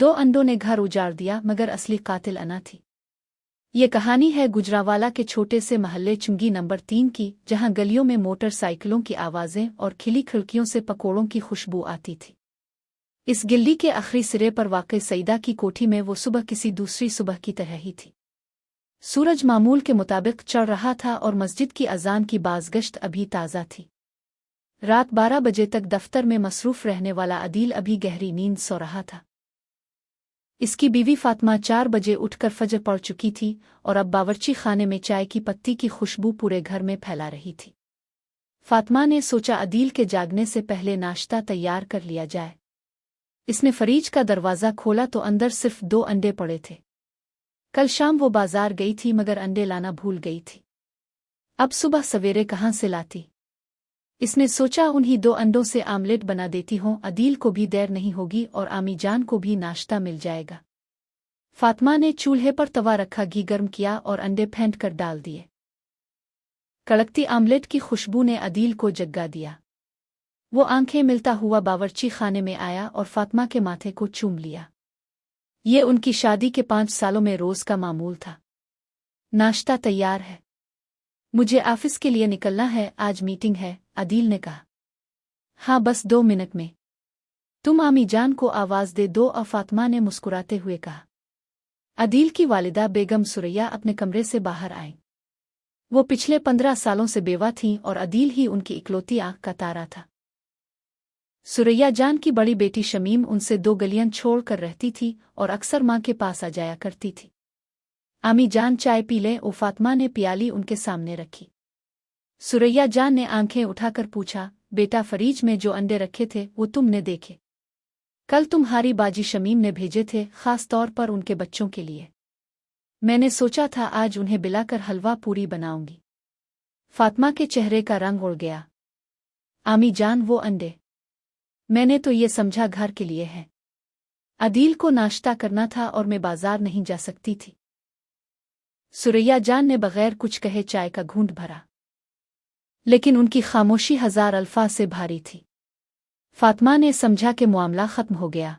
2 अंडों ने घर उजाड़ दिया मगर असली कातिल अना थी। ये कहानी है गुजरांवाला के छोटे से महल्ले चुंगी नंबर 3 की, जहां गलियों में मोटरसाइकिलों की आवाजें और खिली खिड़कियों से पकोड़ों की खुशबू आती थी। इस गिल्ली के आखिरी सिरे पर वाक़ई सईदा की कोठी में वो सुबह किसी दूसरी सुबह की तरह ही थी। सूरज मामूल के मुताबिक चढ़ रहा था और मस्जिद की अजान की बाज़गश्त अभी ताज़ा थी। रात 12 बजे तक दफ्तर में मसरूफ़ रहने वाला अदील अभी गहरी नींद सो रहा था। इसकी बीवी फातिमा 4 बजे उठकर फजर पड़ चुकी थी और अब बावर्ची खाने में चाय की पत्ती की खुशबू पूरे घर में फैला रही थी। फातिमा ने सोचा अदील के जागने से पहले नाश्ता तैयार कर लिया जाए। इसने फरीज का दरवाज़ा खोला तो अंदर सिर्फ 2 अंडे पड़े थे। कल शाम वो बाजार गई थी मगर अंडे लाना भूल गई थी। अब सुबह सवेरे कहाँ से लाती? इसने सोचा उन्हीं 2 अंडों से आमलेट बना देती हूँ, अदील को भी देर नहीं होगी और आमी जान को भी नाश्ता मिल जाएगा। फातिमा ने चूल्हे पर तवा रखा, घी गर्म किया और अंडे फेंट कर डाल दिए। कड़कती आमलेट की खुशबू ने अदील को जगा दिया। वो आंखें मिलता हुआ बावर्ची खाने में आया और फातिमा के माथे को चूम लिया। ये उनकी शादी के 5 सालों में रोज़ का मामूल था। नाश्ता तैयार है, मुझे ऑफिस के लिए निकलना है, आज मीटिंग है, अदील ने कहा। हाँ बस 2 मिनट में। तुम आमी जान को आवाज़ दे दो, और फातिमा ने मुस्कुराते हुए कहा। अदील की वालिदा बेगम सुरैया अपने कमरे से बाहर आईं। वो पिछले 15 सालों से बेवा थीं और अदील ही उनकी इकलौती आंख का तारा था। सुरैया जान की बड़ी बेटी शमीम उनसे 2 गलियां छोड़ कर रहती थी और अक्सर माँ के पास आ जाया करती थी। आमी जान चाय पी लें, ओ फातिमा ने प्याली उनके सामने रखी। सुरैया जान ने आंखें उठाकर पूछा, बेटा फरीज में जो अंडे रखे थे वो तुमने देखे? कल तुम्हारी बाजी शमीम ने भेजे थे, खास तौर पर उनके बच्चों के लिए। मैंने सोचा था आज उन्हें बिलाकर हलवा पूरी बनाऊंगी। फातिमा के चेहरे का रंग उड़ गया। आमी जान वो अंडे? मैंने तो ये समझा घर के लिए हैं। अदील को नाश्ता करना था और मैं बाजार नहीं जा सकती थी। सुरैया जान ने बगैर कुछ कहे चाय का घूंट भरा, लेकिन उनकी खामोशी 1000 अल्फाज से भारी थी। फातिमा ने समझा कि मामला खत्म हो गया।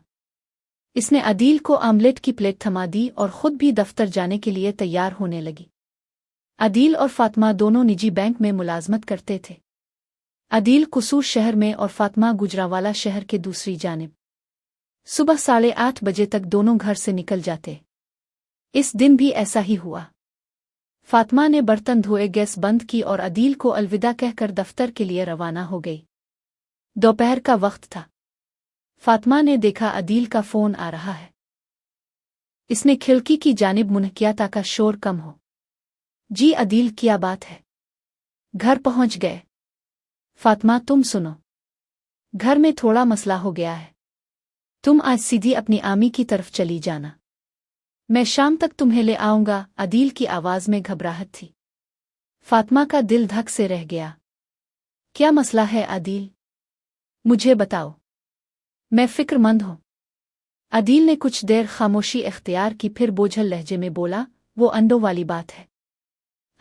इसने अदील को आमलेट की प्लेट थमा दी और खुद भी दफ्तर जाने के लिए तैयार होने लगी। अदील और फातिमा दोनों निजी बैंक में मुलाजमत करते थे। अदील कुसूर शहर में और फातिमा गुजरांवाला शहर के दूसरी जानिब। सुबह 8:30 बजे तक दोनों घर से निकल जाते। इस दिन भी ऐसा ही हुआ। फातिमा ने बर्तन धोए, गैस बंद की और अदील को अलविदा कहकर दफ्तर के लिए रवाना हो गई। दोपहर का वक्त था। फातिमा ने देखा अदील का फ़ोन आ रहा है। इसने खिड़की की जानिब मुंह किया ताकि शोर कम हो। जी अदील, क्या बात है? घर पहुंच गए? फातिमा, तुम सुनो, घर में थोड़ा मसला हो गया है। तुम आज सीधी अपनी आमी की तरफ चली जाना, मैं शाम तक तुम्हें ले आऊंगा। अदील की आवाज़ में घबराहट थी। फातिमा का दिल धक से रह गया। क्या मसला है अदील? मुझे बताओ, मैं फिक्रमंद हूं। अदील ने कुछ देर खामोशी इख्तियार की, फिर बोझल लहजे में बोला, वो अंडों वाली बात है।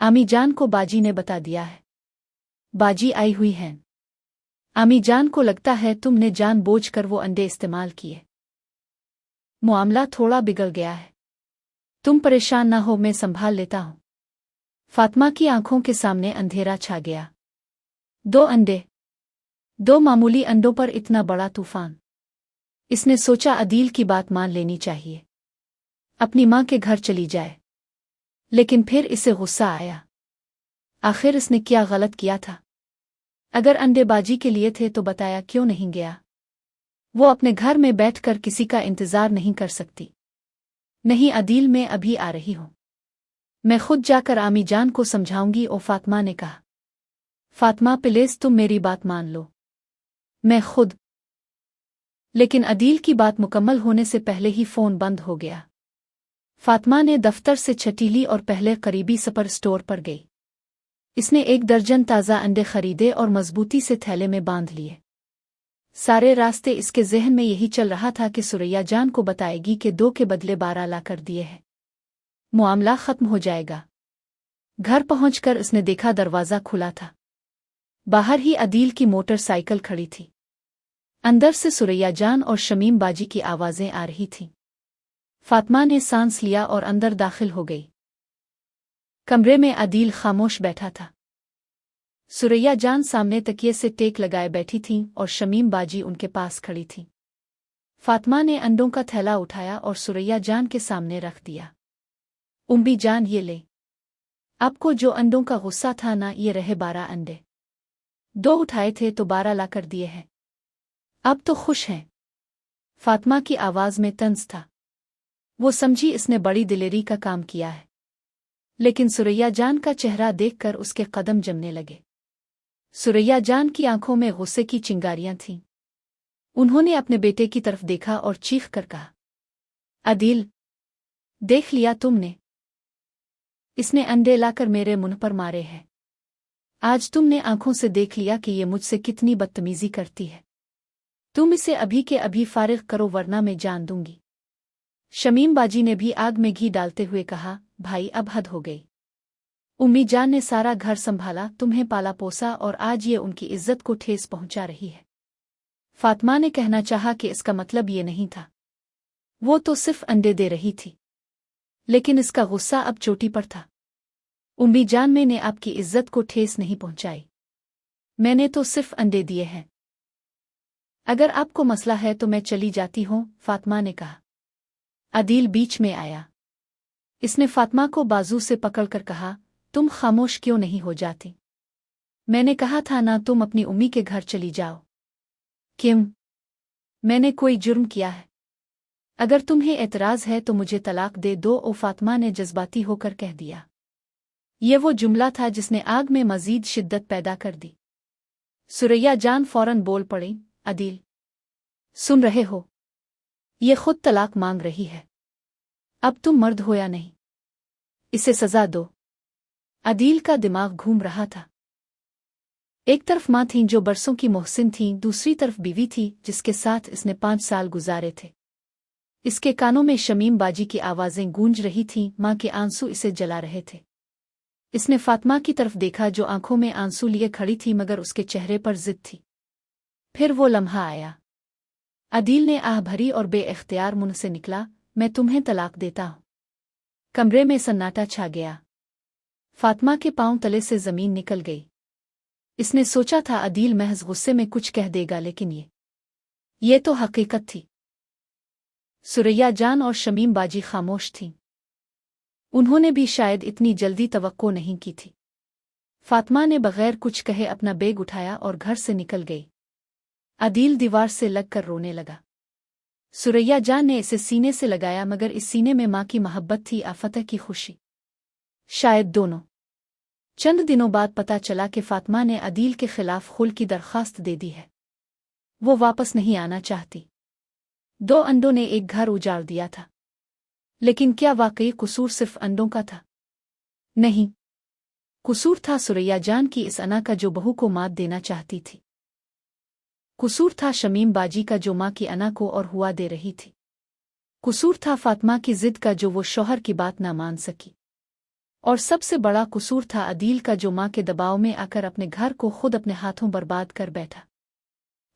आमी जान को बाजी ने बता दिया है। बाजी आई हुई हैं। आमी जान को लगता है तुमने जानबूझकर वो अंडे इस्तेमाल किए। मामला थोड़ा बिगड़ गया है। तुम परेशान ना हो, मैं संभाल लेता हूं। फातिमा की आंखों के सामने अंधेरा छा गया। 2 अंडे, 2 मामूली अंडों पर इतना बड़ा तूफान। इसने सोचा अदील की बात मान लेनी चाहिए, अपनी मां के घर चली जाए। लेकिन फिर इसे गुस्सा आया। आखिर इसने क्या गलत किया था? अगर अंडे बाजी के लिए थे तो बताया क्यों नहीं गया? वो अपने घर में बैठकर किसी का इंतजार नहीं कर सकती। नहीं अदील, मैं अभी आ रही हूं। मैं खुद जाकर आमी जान को समझाऊंगी, ओ फातिमा ने कहा। फातिमा प्लीज तुम मेरी बात मान लो, मैं खुद। लेकिन अदील की बात मुकम्मल होने से पहले ही फ़ोन बंद हो गया। फातिमा ने दफ्तर से छठी ली और पहले करीबी सुपर स्टोर पर गई। इसने 1 दर्जन ताज़ा अंडे खरीदे और मजबूती से थैले में बांध लिए। सारे रास्ते इसके जहन में यही चल रहा था कि सुरैया जान को बताएगी कि 2 के बदले 12 ला कर दिए हैं। मामला खत्म हो जाएगा। घर पहुंचकर उसने देखा दरवाज़ा खुला था। बाहर ही अदील की मोटरसाइकिल खड़ी थी। अंदर से सुरैया जान और शमीम बाजी की आवाज़ें आ रही थीं। फातिमा ने सांस लिया और अंदर दाखिल हो गई। कमरे में आदिल खामोश बैठा था। सुरैया जान सामने तकिए से टेक लगाए बैठी थीं और शमीम बाजी उनके पास खड़ी थी। फातिमा ने अंडों का थैला उठाया और सुरैया जान के सामने रख दिया। उम्मी जान, ये ले। आपको जो अंडों का गुस्सा था ना, ये रहे 12 अंडे। 2 उठाए थे तो 12 ला कर दिए हैं। अब तो खुश हैं? फातिमा की आवाज में तंज था। वो समझी इसने बड़ी दिलेरी का काम किया है, लेकिन सुरैया जान का चेहरा देखकर उसके कदम जमने लगे। सुरैया जान की आंखों में गुस्से की चिंगारियां थीं। उन्होंने अपने बेटे की तरफ देखा और चीख कर कहा, आदिल, देख लिया तुमने? इसने अंडे लाकर मेरे मुंह पर मारे हैं। आज तुमने आंखों से देख लिया कि ये मुझसे कितनी बदतमीजी करती है। तुम इसे अभी के अभी फारिग करो वरना मैं जान दूंगी। शमीम बाजी ने भी आग में घी डालते हुए कहा, भाई अब हद हो गई। उम्मी जान ने सारा घर संभाला, तुम्हें पाला पोसा और आज ये उनकी इज्जत को ठेस पहुंचा रही है। फातिमा ने कहना चाहा कि इसका मतलब ये नहीं था। वो तो सिर्फ अंडे दे रही थी, लेकिन इसका गुस्सा अब चोटी पर था। उम्मी जान, मैंने आपकी इज्जत को ठेस नहीं पहुंचाई। मैंने तो सिर्फ अंडे दिए हैं। अगर आपको मसला है तो मैं चली जाती हूं, फातिमा ने कहा। आदिल बीच में आया। इसने फातिमा को बाजू से पकड़कर कहा, तुम खामोश क्यों नहीं हो जाती? मैंने कहा था ना, तुम अपनी उम्मी के घर चली जाओ। क्यों? मैंने कोई जुर्म किया है? अगर तुम्हें एतराज है तो मुझे तलाक दे दो, ओ फातिमा ने जज्बाती होकर कह दिया। ये वो जुमला था जिसने आग में मजीद शिद्दत पैदा कर दी। सुरैया जान फौरन बोल पड़ी, आदिल, सुन रहे हो? ये खुद तलाक मांग रही है। अब तुम मर्द हो या नहीं? इसे सजा दो। आदिल का दिमाग घूम रहा था। एक तरफ मां थीं जो बरसों की मोहसिन थीं, दूसरी तरफ बीवी थी जिसके साथ इसने 5 साल गुजारे थे। इसके कानों में शमीम बाजी की आवाजें गूंज रही थीं, मां के आंसू इसे जला रहे थे। इसने फातिमा की तरफ देखा जो आंखों में आंसू लिए खड़ी थी, मगर उसके चेहरे पर जिद थी। फिर वो लम्हा आया। आदिल ने आह भरी और बेइख्तियार मुंह से निकला, मैं तुम्हें तलाक देता हूं। कमरे में सन्नाटा छा गया। फातिमा के पांव तले से जमीन निकल गई। इसने सोचा था आदिल महज गुस्से में कुछ कह देगा, लेकिन ये तो हकीकत थी। सुरैया जान और शमीम बाजी खामोश थीं। उन्होंने भी शायद इतनी जल्दी तवक्को नहीं की थी। फातिमा ने बगैर कुछ कहे अपना बैग उठाया और घर से निकल गई। आदिल दीवार से लगकर रोने लगा। सुरैया जान ने इसे सीने से लगाया, मगर इस सीने में मां की मोहब्बत थी, आफतह की खुशी। शायद दोनों। चंद दिनों बाद पता चला कि फातिमा ने आदिल के खिलाफ खुल की दरखास्त दे दी है। वो वापस नहीं आना चाहती। 2 अंडों ने एक घर उजाड़ दिया था, लेकिन क्या वाकई कसूर सिर्फ अंडों का था? नहीं, कसूर था सुरैया जान की इस अना का जो बहू को मात देना चाहती थी। कसूर था शमीम बाजी का जो मां की अना को और हुआ दे रही थी। कसूर था फातिमा की जिद का जो वो शौहर की बात ना मान सकी। और सबसे बड़ा कसूर था आदिल का जो मां के दबाव में आकर अपने घर को खुद अपने हाथों बर्बाद कर बैठा।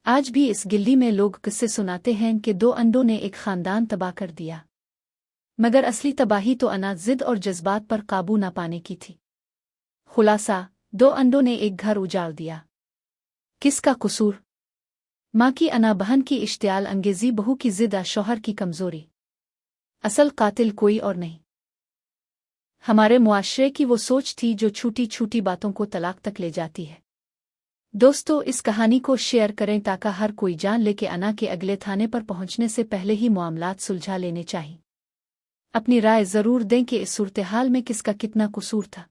आज भी इस गिल्ली में लोग किस्से सुनाते हैं कि 2 अंडों ने एक खानदान तबाह कर दिया, मगर असली तबाही तो अना जिद और जज्बात पर काबू न पाने की थी। खुलासा, 2 अंडों ने एक घर उजाड़ दिया। किसका कसूर? मां की अना, बहन की इश्तियाल अंगेजी, बहू की जिद, शौहर की कमजोरी। असल कातिल कोई और नहीं, हमारे मुआशरे की वो सोच थी जो छोटी छोटी बातों को तलाक तक ले जाती है। दोस्तों, इस कहानी को शेयर करें ताकि हर कोई जान ले कि अना के अगले थाने पर पहुंचने से पहले ही मामलात सुलझा लेने चाहिए। अपनी राय जरूर दें कि इस सूरत हाल में किसका कितना कसूर था।